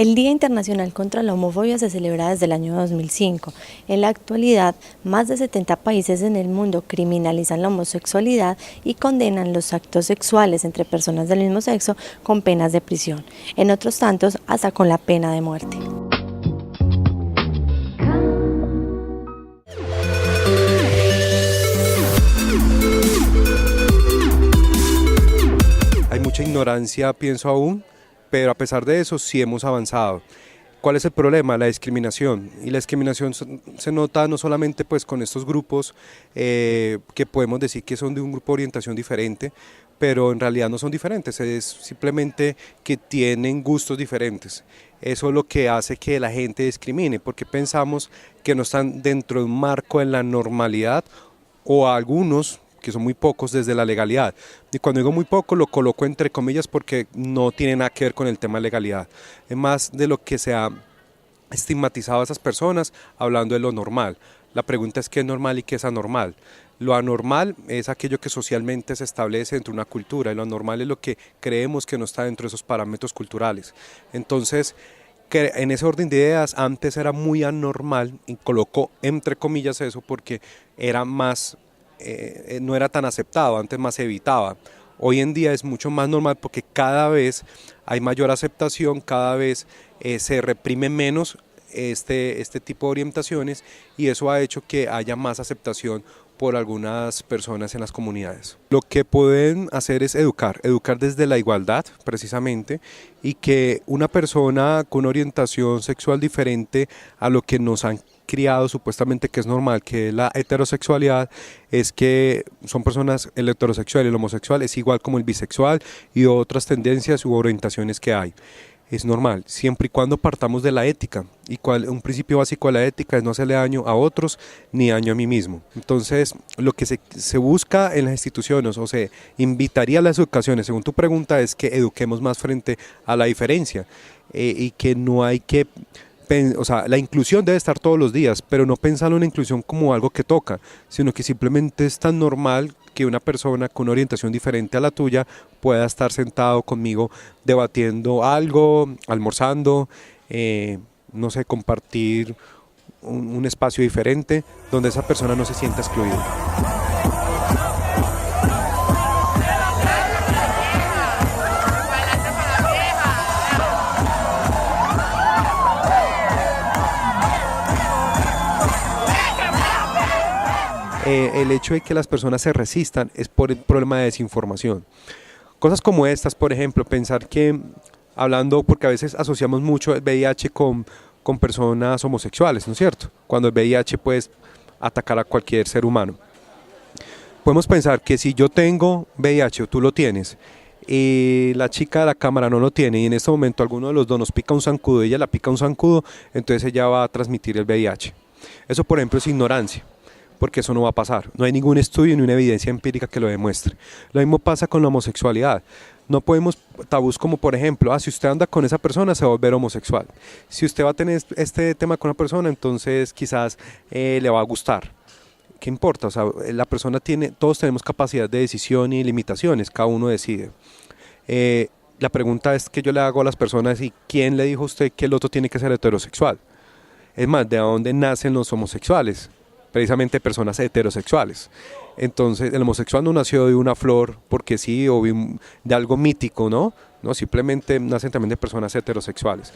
El Día Internacional contra la Homofobia se celebra desde el año 2005. En la actualidad, más de 70 países en el mundo criminalizan la homosexualidad y condenan los actos sexuales entre personas del mismo sexo con penas de prisión. En otros tantos, hasta con la pena de muerte. Hay mucha ignorancia, pienso aún, pero a pesar de eso sí hemos avanzado. ¿Cuál es el problema? La discriminación. Y la discriminación se nota no solamente pues, con estos grupos que podemos decir que son de un grupo de orientación diferente, pero en realidad no son diferentes, es simplemente que tienen gustos diferentes. Eso es lo que hace que la gente discrimine, porque pensamos que no están dentro de un marco de la normalidad, o algunos que son muy pocos desde la legalidad. Y cuando digo muy poco lo coloco entre comillas porque no tiene nada que ver con el tema de legalidad. Es más de lo que se ha estigmatizado a esas personas hablando de lo normal. La pregunta es qué es normal y qué es anormal. Lo anormal es aquello que socialmente se establece dentro de una cultura y lo anormal es lo que creemos que no está dentro de esos parámetros culturales. Entonces, que en ese orden de ideas antes era muy anormal, y coloco entre comillas eso porque era más no era tan aceptado, antes más se evitaba. Hoy en día es mucho más normal porque cada vez hay mayor aceptación, cada vez se reprime menos este tipo de orientaciones y eso ha hecho que haya más aceptación por algunas personas en las comunidades. Lo que pueden hacer es educar desde la igualdad precisamente y que una persona con orientación sexual diferente a lo que nos han criado supuestamente que es normal, que la heterosexualidad es que son personas, el heterosexual y el homosexual es igual como el bisexual y otras tendencias u orientaciones que hay. Es normal, siempre y cuando partamos de la ética, y un principio básico de la ética es no hacerle daño a otros ni daño a mí mismo. Entonces, lo que se busca en las instituciones, o se invitaría a las educaciones, según tu pregunta, es que eduquemos más frente a la diferencia y que no hay que... O sea, la inclusión debe estar todos los días, pero no pensar en una inclusión como algo que toca, sino que simplemente es tan normal que una persona con una orientación diferente a la tuya pueda estar sentado conmigo debatiendo algo, almorzando, no sé, compartir un espacio diferente donde esa persona no se sienta excluida. El hecho de que las personas se resistan es por el problema de desinformación. Cosas como estas, por ejemplo, pensar que, hablando, porque a veces asociamos mucho el VIH con personas homosexuales, ¿no es cierto? Cuando el VIH puede atacar a cualquier ser humano. Podemos pensar que si yo tengo VIH o tú lo tienes, y la chica de la cámara no lo tiene y en este momento alguno de los dos nos pica un zancudo y ella la pica un zancudo, entonces ella va a transmitir el VIH. Eso, por ejemplo, es ignorancia, porque eso no va a pasar. No hay ningún estudio ni una evidencia empírica que lo demuestre. Lo mismo pasa con la homosexualidad. No podemos tabús como, por ejemplo, si usted anda con esa persona se va a volver homosexual. Si usted va a tener este tema con una persona, entonces quizás le va a gustar. ¿Qué importa? O sea, la persona todos tenemos capacidad de decisión y limitaciones, cada uno decide. La pregunta es que yo le hago a las personas: ¿y quién le dijo a usted que el otro tiene que ser heterosexual? Es más, ¿de dónde nacen los homosexuales? Precisamente personas heterosexuales. Entonces el homosexual no nació de una flor porque sí, o de algo mítico, ¿no? No, simplemente nacen también de personas heterosexuales.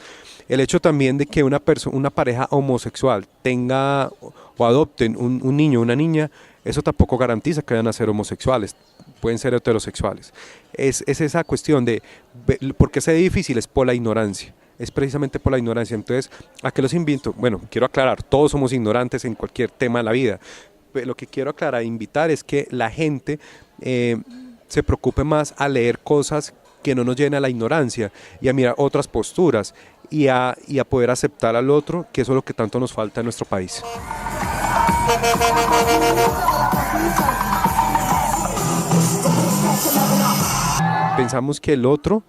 El hecho también de que una pareja homosexual tenga o adopten un niño o una niña, eso tampoco garantiza que vayan a ser homosexuales, pueden ser heterosexuales. Es esa cuestión de, ¿por qué es difícil? Es por la ignorancia. Es precisamente por la ignorancia. Entonces, ¿a qué los invito? Bueno, quiero aclarar, todos somos ignorantes en cualquier tema de la vida. Pero lo que quiero aclarar e invitar es que la gente se preocupe más a leer cosas que no nos lleven a la ignorancia y a mirar otras posturas y a poder aceptar al otro, que eso es lo que tanto nos falta en nuestro país. Pensamos que el otro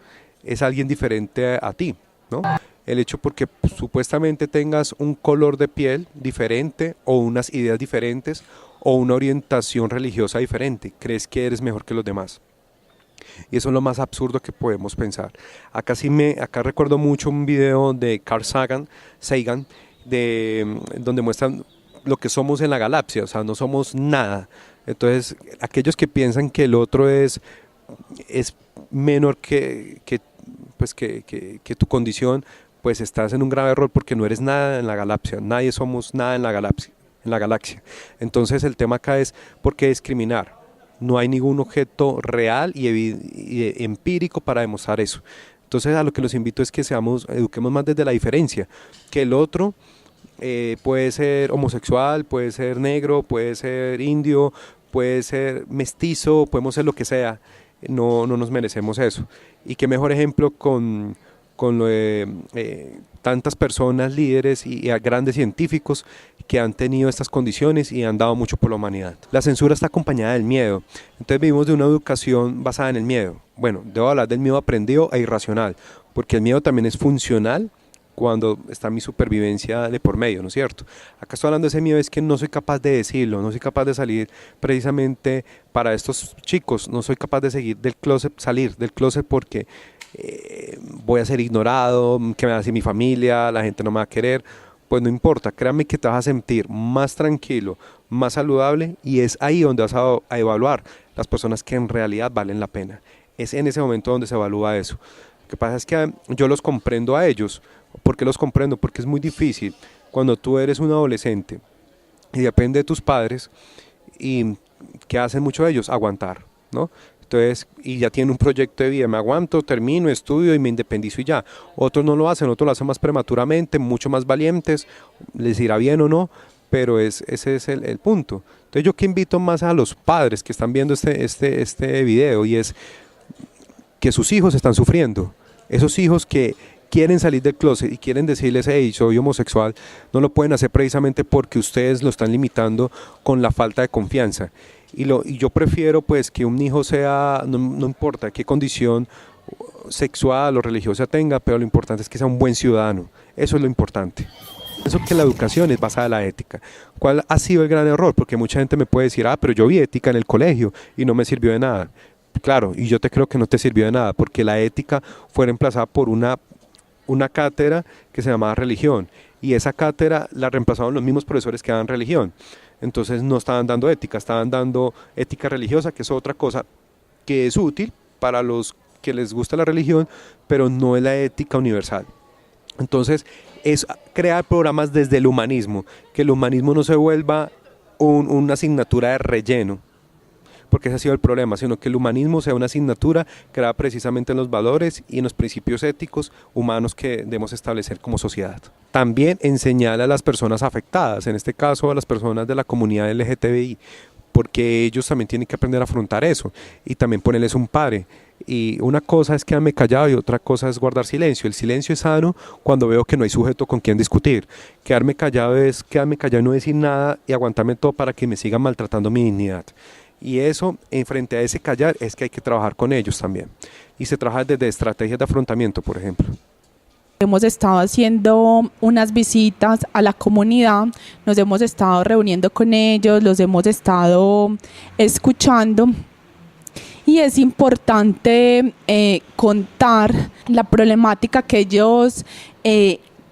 es alguien diferente a ti, ¿no? El hecho porque supuestamente tengas un color de piel diferente o unas ideas diferentes o una orientación religiosa diferente, crees que eres mejor que los demás. Y eso es lo más absurdo que podemos pensar. Acá recuerdo mucho un video de Carl Sagan donde muestran lo que somos en la galaxia, o sea, no somos nada. Entonces, aquellos que piensan que el otro es menor pues que tu condición, pues estás en un grave error porque no eres nada en la galaxia, nadie somos nada en la galaxia. Entonces el tema acá es ¿por qué discriminar? No hay ningún objeto real y empírico para demostrar eso. Entonces a lo que los invito es que eduquemos más desde la diferencia, que el otro puede ser homosexual, puede ser negro, puede ser indio, puede ser mestizo, podemos ser lo que sea, no nos merecemos eso. Y qué mejor ejemplo con lo de tantas personas, líderes y grandes científicos que han tenido estas condiciones y han dado mucho por la humanidad. La censura está acompañada del miedo, entonces vivimos de una educación basada en el miedo. Bueno, debo hablar del miedo aprendido e irracional, porque el miedo también es funcional cuando está mi supervivencia de por medio, ¿no es cierto? Acá estoy hablando de ese miedo, es que no soy capaz de decirlo, no soy capaz de salir precisamente para estos chicos, no soy capaz de salir del closet porque voy a ser ignorado, ¿qué me va a decir mi familia? La gente no me va a querer. Pues no importa, créanme que te vas a sentir más tranquilo, más saludable, y es ahí donde vas a evaluar las personas que en realidad valen la pena. Es en ese momento donde se evalúa eso. Lo que pasa es que yo los comprendo a ellos. ¿Por qué los comprendo? Porque es muy difícil cuando tú eres un adolescente y depende de tus padres, y ¿qué hacen muchos de ellos? Aguantar, ¿no? Entonces, y ya tienen un proyecto de vida, me aguanto, termino, estudio y me independizo y ya. Otros no lo hacen, otros lo hacen más prematuramente, mucho más valientes, les irá bien o no, pero ese es el punto. Entonces yo que invito más a los padres que están viendo este video, y es que sus hijos están sufriendo, esos hijos que quieren salir del closet y quieren decirles, hey, soy homosexual, no lo pueden hacer precisamente porque ustedes lo están limitando con la falta de confianza. Y yo prefiero pues que un hijo sea, no importa qué condición sexual o religiosa tenga, pero lo importante es que sea un buen ciudadano. Eso es lo importante. Pienso que la educación es basada en la ética. ¿Cuál ha sido el gran error? Porque mucha gente me puede decir, pero yo vi ética en el colegio y no me sirvió de nada. Claro, y yo te creo que no te sirvió de nada, porque la ética fue reemplazada por una cátedra que se llamaba religión, y esa cátedra la reemplazaron los mismos profesores que daban religión. Entonces no estaban dando ética, estaban dando ética religiosa, que es otra cosa que es útil para los que les gusta la religión, pero no es la ética universal. Entonces es crear programas desde el humanismo, que el humanismo no se vuelva una asignatura de relleno, porque ese ha sido el problema, sino que el humanismo sea una asignatura creada precisamente en los valores y en los principios éticos humanos que debemos establecer como sociedad. También enseñar a las personas afectadas, en este caso a las personas de la comunidad LGTBI, porque ellos también tienen que aprender a afrontar eso, y también ponerles un pare. Y una cosa es quedarme callado y otra cosa es guardar silencio. El silencio es sano cuando veo que no hay sujeto con quien discutir. Quedarme callado es quedarme callado y no decir nada y aguantarme todo para que me sigan maltratando mi dignidad. Y eso, en frente a ese callar, es que hay que trabajar con ellos también. Y se trabaja desde estrategias de afrontamiento, por ejemplo. Hemos estado haciendo unas visitas a la comunidad, nos hemos estado reuniendo con ellos, los hemos estado escuchando, y es importante contar la problemática que ellos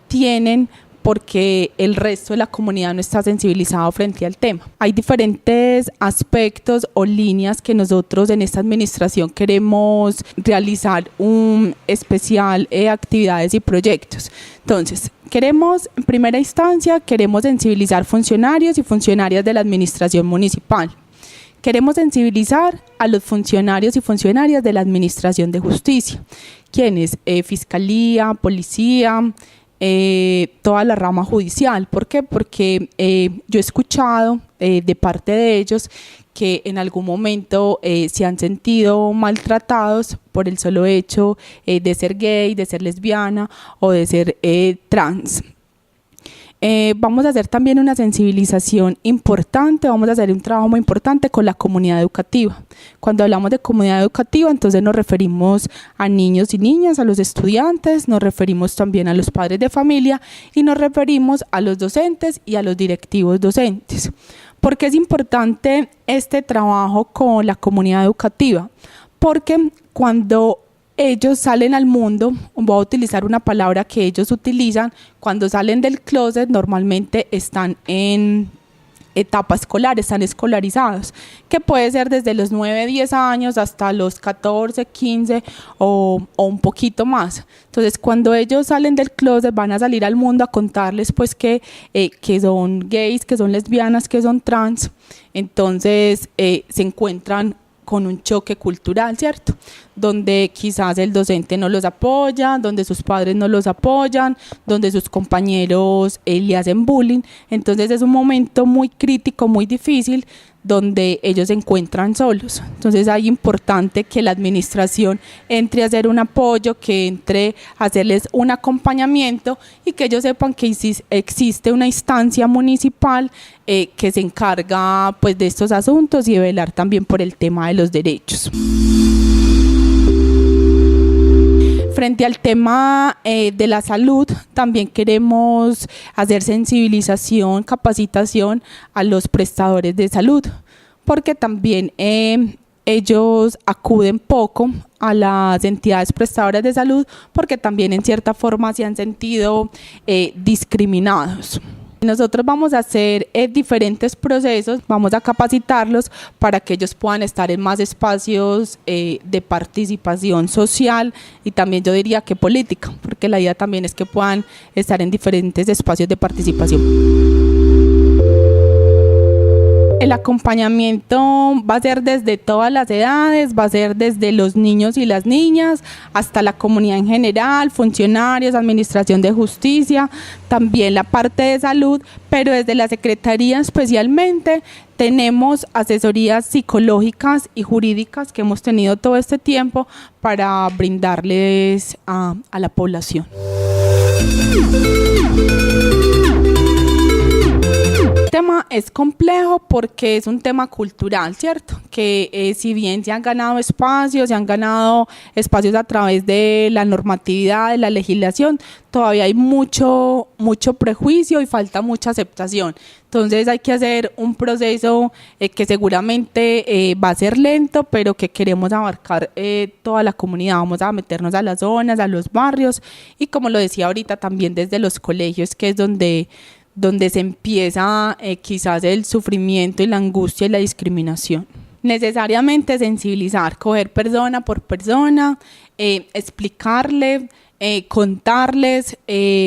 tienen, porque el resto de la comunidad no está sensibilizado frente al tema. Hay diferentes aspectos o líneas que nosotros en esta administración queremos realizar un especial actividades y proyectos. Entonces, en primera instancia, queremos sensibilizar funcionarios y funcionarias de la administración municipal. Queremos sensibilizar a los funcionarios y funcionarias de la administración de justicia, quienes fiscalía, policía, toda la rama judicial. ¿Por qué? Porque yo he escuchado de parte de ellos que en algún momento se han sentido maltratados por el solo hecho de ser gay, de ser lesbiana o de ser trans. Vamos a hacer también una sensibilización importante, vamos a hacer un trabajo muy importante con la comunidad educativa. Cuando hablamos de comunidad educativa, entonces nos referimos a niños y niñas, a los estudiantes, nos referimos también a los padres de familia y nos referimos a los docentes y a los directivos docentes. ¿Por qué es importante este trabajo con la comunidad educativa? porque cuando ellos salen al mundo, voy a utilizar una palabra que ellos utilizan, cuando salen del closet normalmente están en etapa escolar, están escolarizados, que puede ser desde los 9, 10 años hasta los 14, 15 o un poquito más. Entonces, cuando ellos salen del closet, van a salir al mundo a contarles pues que son gays, que son lesbianas, que son trans. Entonces, se encuentran con un choque cultural, ¿cierto? Donde quizás el docente no los apoya, donde sus padres no los apoyan, donde sus compañeros le hacen bullying. Entonces es un momento muy crítico, muy difícil, donde ellos se encuentran solos. Entonces es importante que la administración entre a hacer un apoyo, que entre a hacerles un acompañamiento y que ellos sepan que existe una instancia municipal que se encarga pues de estos asuntos y de velar también por el tema de los derechos. Frente al tema de la salud, también queremos hacer sensibilización, capacitación a los prestadores de salud, porque también ellos acuden poco a las entidades prestadoras de salud, porque también en cierta forma se han sentido discriminados. Nosotros vamos a hacer diferentes procesos, vamos a capacitarlos para que ellos puedan estar en más espacios de participación social y también yo diría que política, porque la idea también es que puedan estar en diferentes espacios de participación. El acompañamiento va a ser desde todas las edades, va a ser desde los niños y las niñas hasta la comunidad en general, funcionarios, administración de justicia, también la parte de salud, pero desde la Secretaría especialmente tenemos asesorías psicológicas y jurídicas que hemos tenido todo este tiempo para brindarles a la población. El tema es complejo porque es un tema cultural, ¿cierto? Que si bien se han ganado espacios a través de la normatividad, de la legislación, todavía hay mucho prejuicio y falta mucha aceptación. Entonces hay que hacer un proceso que seguramente va a ser lento, pero que queremos abarcar toda la comunidad. Vamos a meternos a las zonas, a los barrios y como lo decía ahorita también desde los colegios, que es donde se empieza quizás el sufrimiento y la angustia y la discriminación. Necesariamente sensibilizar, coger persona por persona, explicarle, contarles,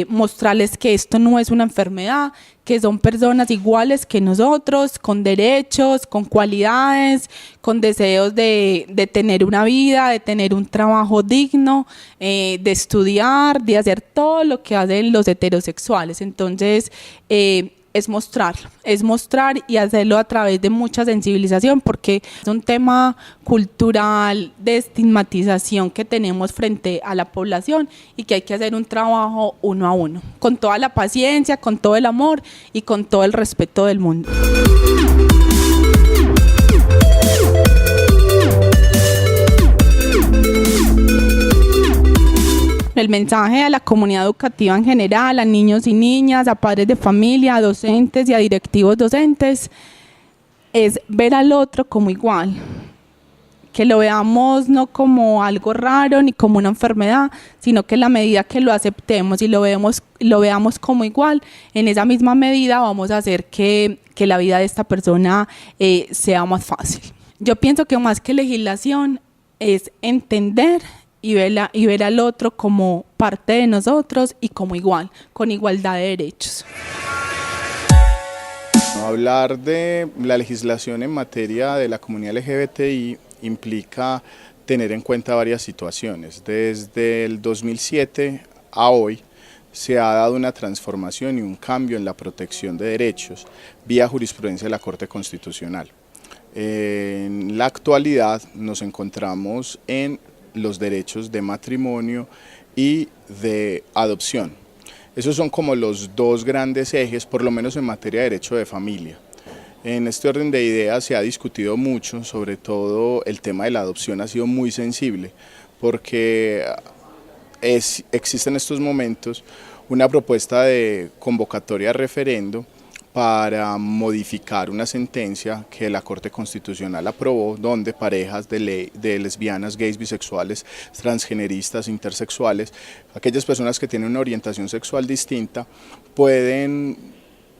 mostrarles que esto no es una enfermedad, que son personas iguales que nosotros, con derechos, con cualidades, con deseos de tener una vida, de tener un trabajo digno, de estudiar, de hacer todo lo que hacen los heterosexuales. Entonces, es mostrar y hacerlo a través de mucha sensibilización, porque es un tema cultural de estigmatización que tenemos frente a la población y que hay que hacer un trabajo uno a uno, con toda la paciencia, con todo el amor y con todo el respeto del mundo. El mensaje a la comunidad educativa en general, a niños y niñas, a padres de familia, a docentes y a directivos docentes, es ver al otro como igual, que lo veamos no como algo raro ni como una enfermedad, sino que en la medida que lo aceptemos y lo veamos como igual, en esa misma medida vamos a hacer que la vida de esta persona sea más fácil. Yo pienso que más que legislación es entender y ver al otro como parte de nosotros y como igual, con igualdad de derechos. Hablar de la legislación en materia de la comunidad LGBTI implica tener en cuenta varias situaciones. Desde el 2007 a hoy se ha dado una transformación y un cambio en la protección de derechos vía jurisprudencia de la Corte Constitucional. En la actualidad nos encontramos en los derechos de matrimonio y de adopción. Esos son como los dos grandes ejes, por lo menos en materia de derecho de familia. En este orden de ideas se ha discutido mucho, sobre todo el tema de la adopción ha sido muy sensible, porque existe en estos momentos una propuesta de convocatoria a referendo para modificar una sentencia que la Corte Constitucional aprobó, donde parejas de lesbianas, gays, bisexuales, transgeneristas, intersexuales, aquellas personas que tienen una orientación sexual distinta, pueden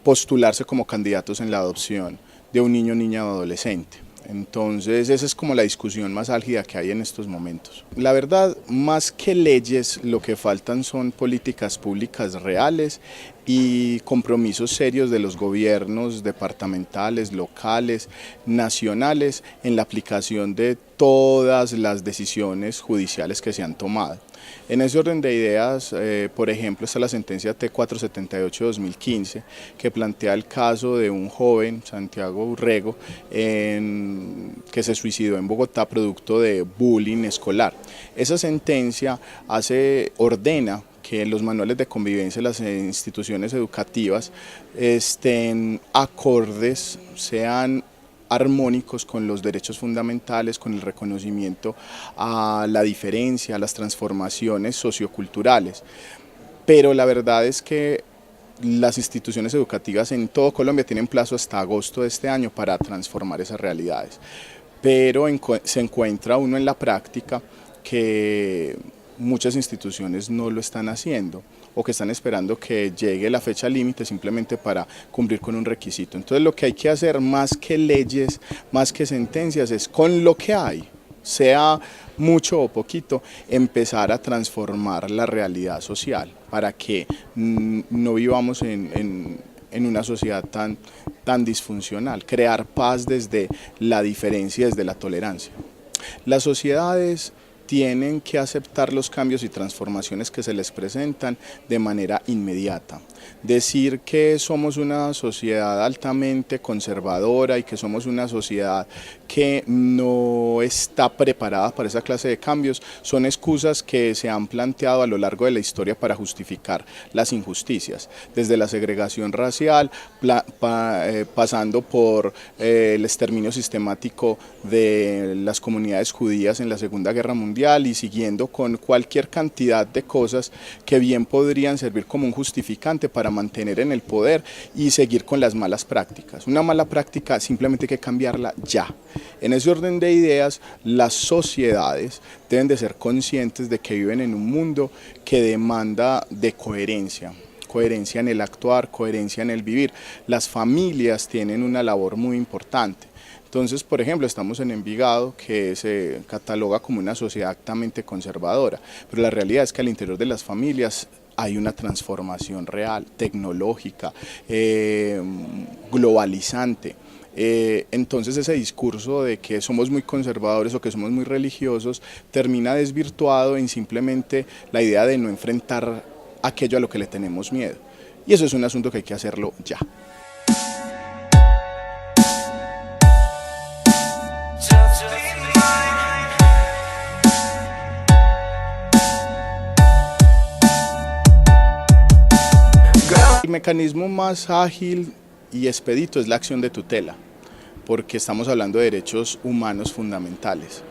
postularse como candidatos en la adopción de un niño, niña o adolescente. Entonces esa es como la discusión más álgida que hay en estos momentos. La verdad, más que leyes, lo que faltan son políticas públicas reales y compromisos serios de los gobiernos departamentales, locales, nacionales en la aplicación de todas las decisiones judiciales que se han tomado. En ese orden de ideas, por ejemplo, está la sentencia T478 de 2015, que plantea el caso de un joven, Santiago Urrego, que se suicidó en Bogotá producto de bullying escolar. Esa sentencia ordena que los manuales de convivencia de las instituciones educativas estén acordes, sean armónicos con los derechos fundamentales, con el reconocimiento a la diferencia, a las transformaciones socioculturales. Pero la verdad es que las instituciones educativas en todo Colombia tienen plazo hasta agosto de este año para transformar esas realidades. Pero se encuentra uno en la práctica que muchas instituciones no lo están haciendo o que están esperando que llegue la fecha límite simplemente para cumplir con un requisito. Entonces lo que hay que hacer, más que leyes, más que sentencias, es con lo que hay, sea mucho o poquito, empezar a transformar la realidad social para que no vivamos en una sociedad tan disfuncional, crear paz desde la diferencia, desde la tolerancia. Las sociedades tienen que aceptar los cambios y transformaciones que se les presentan de manera inmediata. Decir que somos una sociedad altamente conservadora y que somos una sociedad que no está preparada para esa clase de cambios son excusas que se han planteado a lo largo de la historia para justificar las injusticias, desde la segregación racial, pasando por el exterminio sistemático de las comunidades judías en la Segunda Guerra Mundial y siguiendo con cualquier cantidad de cosas que bien podrían servir como un justificante para mantener en el poder y seguir con las malas prácticas. Una mala práctica simplemente hay que cambiarla ya. En ese orden de ideas, las sociedades deben de ser conscientes de que viven en un mundo que demanda de coherencia en el actuar, coherencia en el vivir. Las familias tienen una labor muy importante. Entonces, por ejemplo, estamos en Envigado, que se cataloga como una sociedad altamente conservadora, pero la realidad es que al interior de las familias hay una transformación real, tecnológica, globalizante. Entonces ese discurso de que somos muy conservadores o que somos muy religiosos termina desvirtuado en simplemente la idea de no enfrentar aquello a lo que le tenemos miedo. Y eso es un asunto que hay que hacerlo ya. El mecanismo más ágil y expedito es la acción de tutela, porque estamos hablando de derechos humanos fundamentales.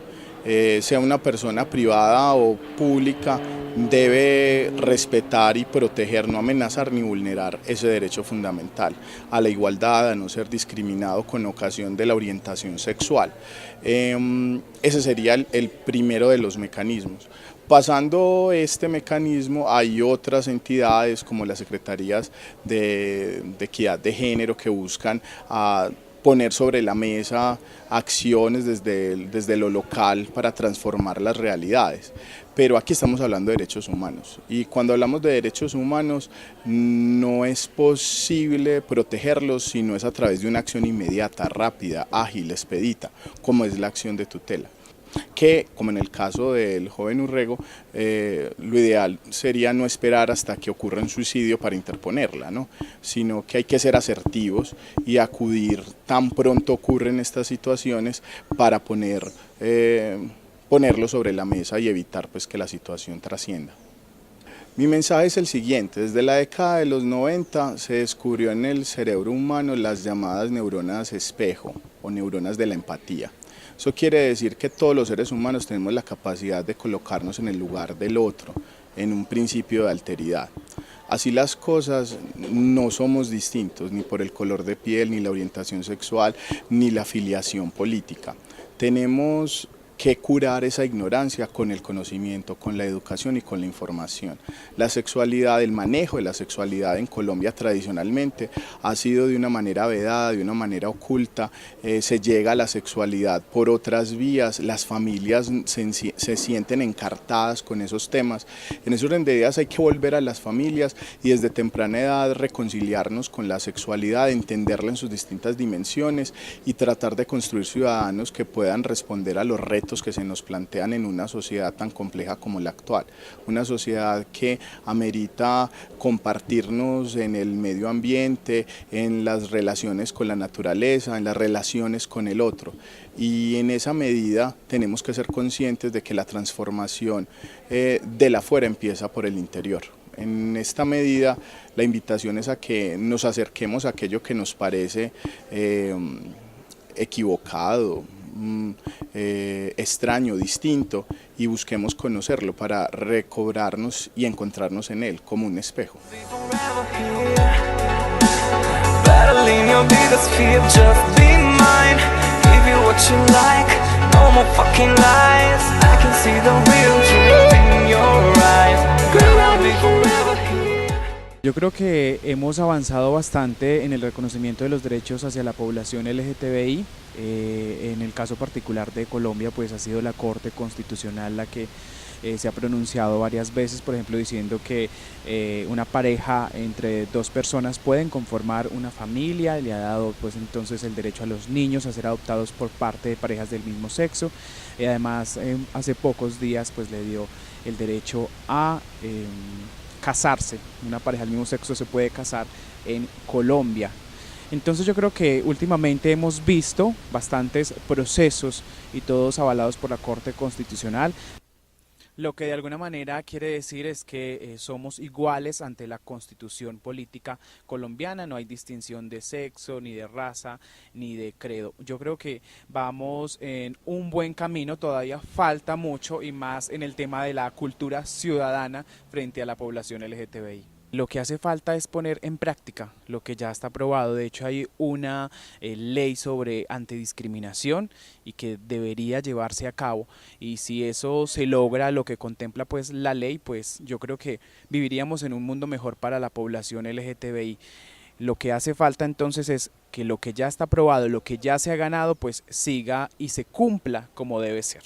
Sea una persona privada o pública, debe respetar y proteger, no amenazar ni vulnerar ese derecho fundamental a la igualdad, a no ser discriminado con ocasión de la orientación sexual. Ese sería el primero de los mecanismos. Pasando este mecanismo, hay otras entidades como las secretarías de equidad de género que buscan poner sobre la mesa acciones desde lo local para transformar las realidades. Pero aquí estamos hablando de derechos humanos y cuando hablamos de derechos humanos no es posible protegerlos si no es a través de una acción inmediata, rápida, ágil, expedita, como es la acción de tutela. Que, como en el caso del joven Urrego, lo ideal sería no esperar hasta que ocurra un suicidio para interponerla, ¿no? Sino que hay que ser asertivos y acudir tan pronto ocurren estas situaciones para ponerlo sobre la mesa y evitar pues, que la situación trascienda. Mi mensaje es el siguiente: desde la década de los 90 se descubrió en el cerebro humano las llamadas neuronas espejo o neuronas de la empatía. Eso quiere decir que todos los seres humanos tenemos la capacidad de colocarnos en el lugar del otro, en un principio de alteridad. Así las cosas, no somos distintos ni por el color de piel, ni la orientación sexual, ni la afiliación política. Tenemos que curar esa ignorancia con el conocimiento, con la educación y con la información. La sexualidad, el manejo de la sexualidad en Colombia tradicionalmente ha sido de una manera vedada, de una manera oculta, se llega a la sexualidad por otras vías, las familias se sienten encartadas con esos temas. En ese orden de ideas hay que volver a las familias y desde temprana edad reconciliarnos con la sexualidad, entenderla en sus distintas dimensiones y tratar de construir ciudadanos que puedan responder a los retos que se nos plantean en una sociedad tan compleja como la actual, una sociedad que amerita compartirnos en el medio ambiente, en las relaciones con la naturaleza, en las relaciones con el otro, y en esa medida tenemos que ser conscientes de que la transformación de la afuera empieza por el interior. En esta medida la invitación es a que nos acerquemos a aquello que nos parece equivocado, extraño, distinto, y busquemos conocerlo para recobrarnos y encontrarnos en él como un espejo. Yo creo que hemos avanzado bastante en el reconocimiento de los derechos hacia la población LGTBI. En el caso particular de Colombia, pues ha sido la Corte Constitucional la que se ha pronunciado varias veces, por ejemplo, diciendo que una pareja entre dos personas pueden conformar una familia, le ha dado pues entonces el derecho a los niños a ser adoptados por parte de parejas del mismo sexo, y además hace pocos días pues le dio el derecho a casarse. Una pareja del mismo sexo se puede casar en Colombia. Entonces yo creo que últimamente hemos visto bastantes procesos y todos avalados por la Corte Constitucional. Lo que de alguna manera quiere decir es que somos iguales ante la Constitución política colombiana, no hay distinción de sexo, ni de raza, ni de credo. Yo creo que vamos en un buen camino, todavía falta mucho y más en el tema de la cultura ciudadana frente a la población LGTBI. Lo que hace falta es poner en práctica lo que ya está aprobado. De hecho hay una ley sobre antidiscriminación y que debería llevarse a cabo, y si eso se logra, lo que contempla pues la ley, pues yo creo que viviríamos en un mundo mejor para la población LGTBI. Lo que hace falta entonces es que lo que ya está aprobado, lo que ya se ha ganado, pues siga y se cumpla como debe ser.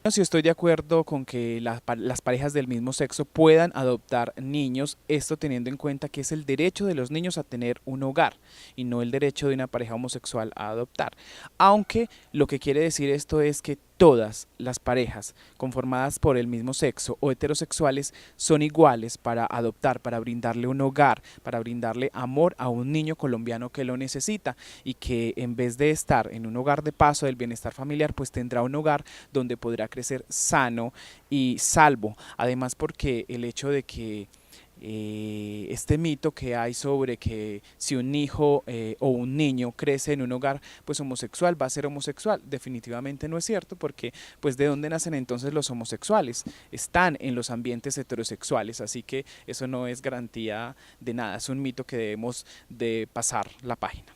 Si estoy de acuerdo con que las parejas del mismo sexo puedan adoptar niños, esto teniendo en cuenta que es el derecho de los niños a tener un hogar y no el derecho de una pareja homosexual a adoptar. Aunque lo que quiere decir esto es que todas las parejas conformadas por el mismo sexo o heterosexuales son iguales para adoptar, para brindarle un hogar, para brindarle amor a un niño colombiano que lo necesita, y que en vez de estar en un hogar de paso del bienestar familiar, pues tendrá un hogar donde podrá crecer sano y salvo. Además, porque el hecho de que este mito que hay sobre que si un hijo o un niño crece en un hogar pues homosexual va a ser homosexual, definitivamente no es cierto, porque pues de dónde nacen entonces los homosexuales, están en los ambientes heterosexuales, así que eso no es garantía de nada, es un mito que debemos de pasar la página.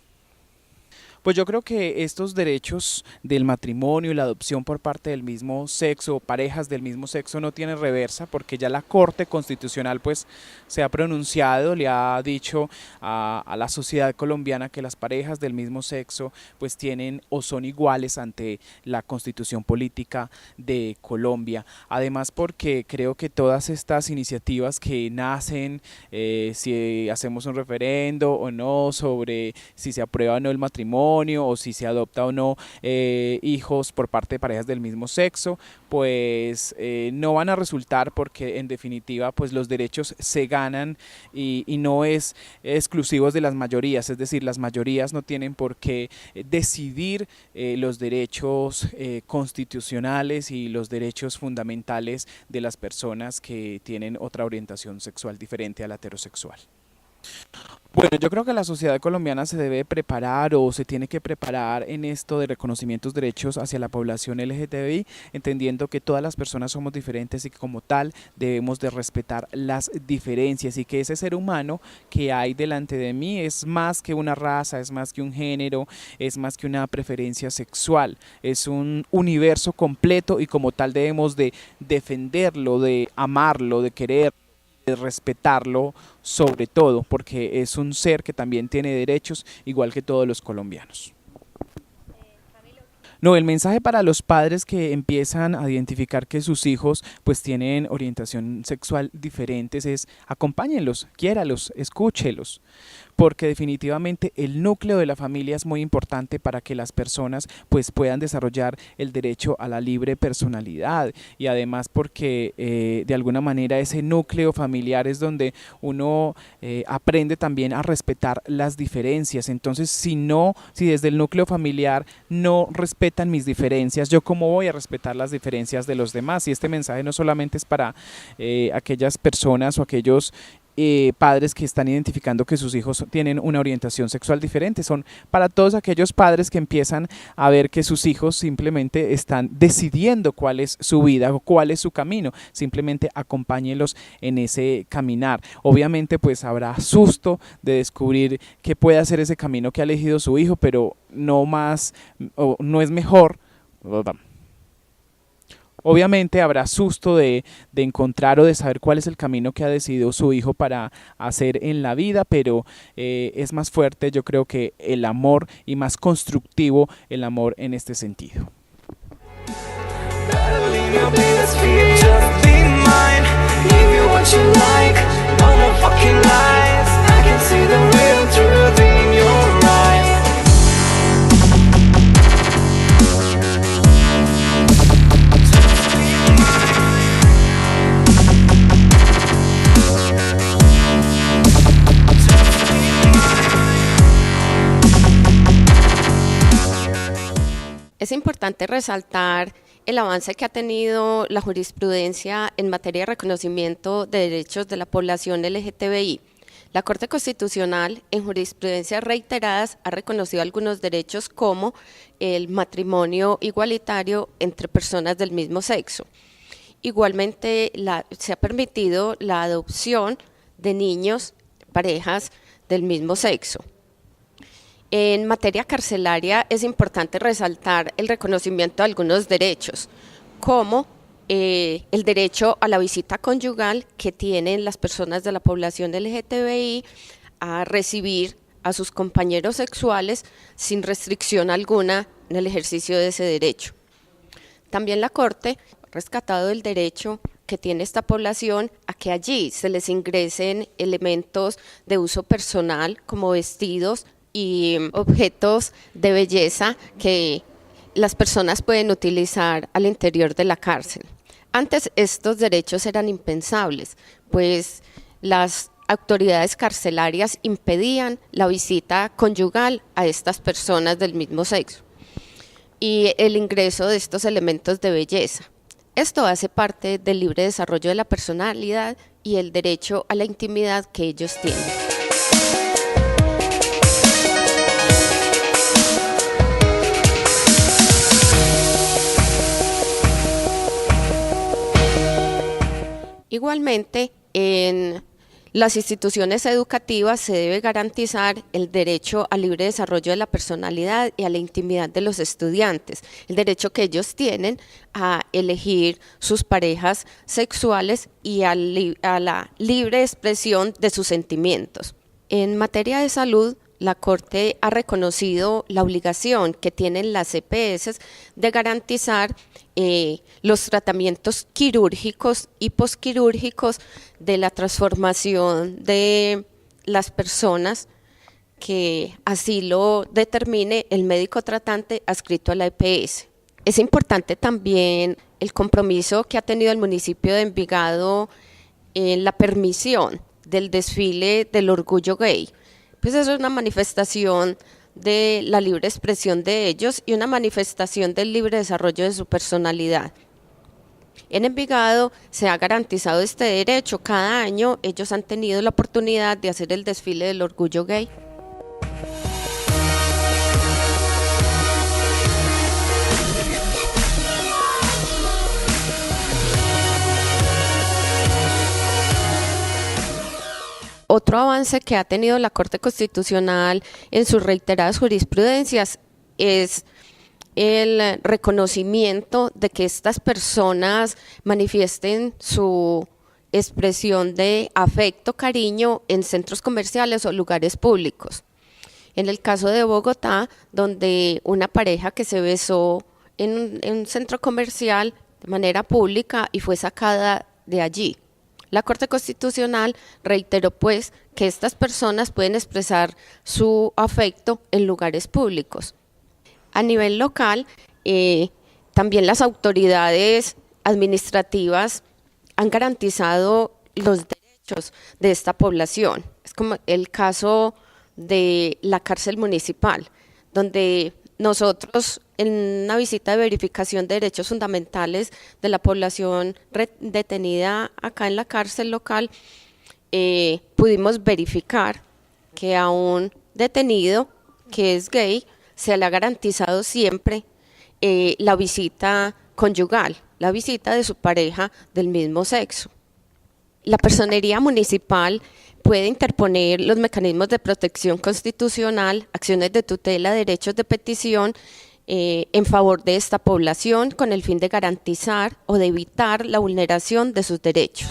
Pues yo creo que estos derechos del matrimonio y la adopción por parte del mismo sexo o parejas del mismo sexo no tienen reversa, porque ya la Corte Constitucional pues se ha pronunciado, le ha dicho a la sociedad colombiana que las parejas del mismo sexo pues tienen o son iguales ante la Constitución política de Colombia. Además, porque creo que todas estas iniciativas que nacen, si hacemos un referendo o no sobre si se aprueba o no el matrimonio, o si se adopta o no hijos por parte de parejas del mismo sexo, pues no van a resultar, porque en definitiva pues los derechos se ganan y no es exclusivos de las mayorías, es decir, las mayorías no tienen por qué decidir los derechos constitucionales y los derechos fundamentales de las personas que tienen otra orientación sexual diferente a la heterosexual. Bueno, yo creo que la sociedad colombiana se debe preparar o se tiene que preparar en esto de reconocimientos derechos hacia la población LGTBI, entendiendo que todas las personas somos diferentes y que como tal debemos de respetar las diferencias y que ese ser humano que hay delante de mí es más que una raza, es más que un género, es más que una preferencia sexual, es un universo completo y como tal debemos de defenderlo, de amarlo, de querer, de respetarlo sobre todo, porque es un ser que también tiene derechos igual que todos los colombianos. No, el mensaje para los padres que empiezan a identificar que sus hijos pues tienen orientación sexual diferentes es acompáñenlos, quiéralos, escúchelos, porque definitivamente el núcleo de la familia es muy importante para que las personas pues puedan desarrollar el derecho a la libre personalidad y además porque de alguna manera ese núcleo familiar es donde uno aprende también a respetar las diferencias. Entonces si desde el núcleo familiar no respetan mis diferencias, yo cómo voy a respetar las diferencias de los demás. Y este mensaje no solamente es para aquellas personas o aquellos padres que están identificando que sus hijos tienen una orientación sexual diferente, son para todos aquellos padres que empiezan a ver que sus hijos simplemente están decidiendo cuál es su vida o cuál es su camino, simplemente acompáñenlos en ese caminar. Obviamente pues habrá susto de descubrir que puede hacer ese camino que ha elegido su hijo, pero no más, o no es mejor. Obviamente habrá susto de encontrar o de saber cuál es el camino que ha decidido su hijo para hacer en la vida, pero es más fuerte yo creo que el amor y más constructivo el amor en este sentido. Es importante resaltar el avance que ha tenido la jurisprudencia en materia de reconocimiento de derechos de la población LGTBI. La Corte Constitucional, en jurisprudencias reiteradas, ha reconocido algunos derechos como el matrimonio igualitario entre personas del mismo sexo. Igualmente, se ha permitido la adopción de niños, parejas del mismo sexo. En materia carcelaria es importante resaltar el reconocimiento de algunos derechos, como el derecho a la visita conyugal que tienen las personas de la población LGTBI a recibir a sus compañeros sexuales sin restricción alguna en el ejercicio de ese derecho. También la Corte ha rescatado el derecho que tiene esta población a que allí se les ingresen elementos de uso personal como vestidos y objetos de belleza que las personas pueden utilizar al interior de la cárcel. Antes estos derechos eran impensables, pues las autoridades carcelarias impedían la visita conyugal a estas personas del mismo sexo y el ingreso de estos elementos de belleza. Esto hace parte del libre desarrollo de la personalidad y el derecho a la intimidad que ellos tienen. Igualmente, en las instituciones educativas se debe garantizar el derecho al libre desarrollo de la personalidad y a la intimidad de los estudiantes, el derecho que ellos tienen a elegir sus parejas sexuales y a la libre expresión de sus sentimientos. En materia de salud, la Corte ha reconocido la obligación que tienen las EPS de garantizar los tratamientos quirúrgicos y posquirúrgicos de la transformación de las personas que así lo determine el médico tratante adscrito a la EPS. Es importante también el compromiso que ha tenido el municipio de Envigado en la permisión del desfile del orgullo gay. Pues eso es una manifestación de la libre expresión de ellos y una manifestación del libre desarrollo de su personalidad. En Envigado se ha garantizado este derecho. Cada año ellos han tenido la oportunidad de hacer el desfile del orgullo gay. Otro avance que ha tenido la Corte Constitucional en sus reiteradas jurisprudencias es el reconocimiento de que estas personas manifiesten su expresión de afecto, cariño en centros comerciales o lugares públicos. En el caso de Bogotá, donde una pareja que se besó en un centro comercial de manera pública y fue sacada de allí. La Corte Constitucional reiteró pues que estas personas pueden expresar su afecto en lugares públicos. A nivel local, también las autoridades administrativas han garantizado los derechos de esta población. Es como el caso de la cárcel municipal, donde nosotros en una visita de verificación de derechos fundamentales de la población detenida acá en la cárcel local, pudimos verificar que a un detenido que es gay se le ha garantizado siempre la visita conyugal, la visita de su pareja del mismo sexo. La personería municipal puede interponer los mecanismos de protección constitucional, acciones de tutela, derechos de petición en favor de esta población con el fin de garantizar o de evitar la vulneración de sus derechos.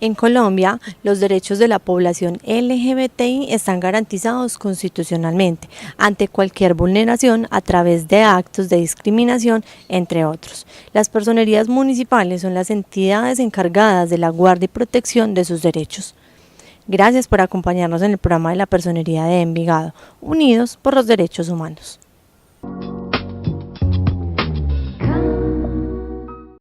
En Colombia, los derechos de la población LGBTI están garantizados constitucionalmente ante cualquier vulneración a través de actos de discriminación, entre otros. Las personerías municipales son las entidades encargadas de la guardia y protección de sus derechos. Gracias por acompañarnos en el programa de la Personería de Envigado, unidos por los derechos humanos.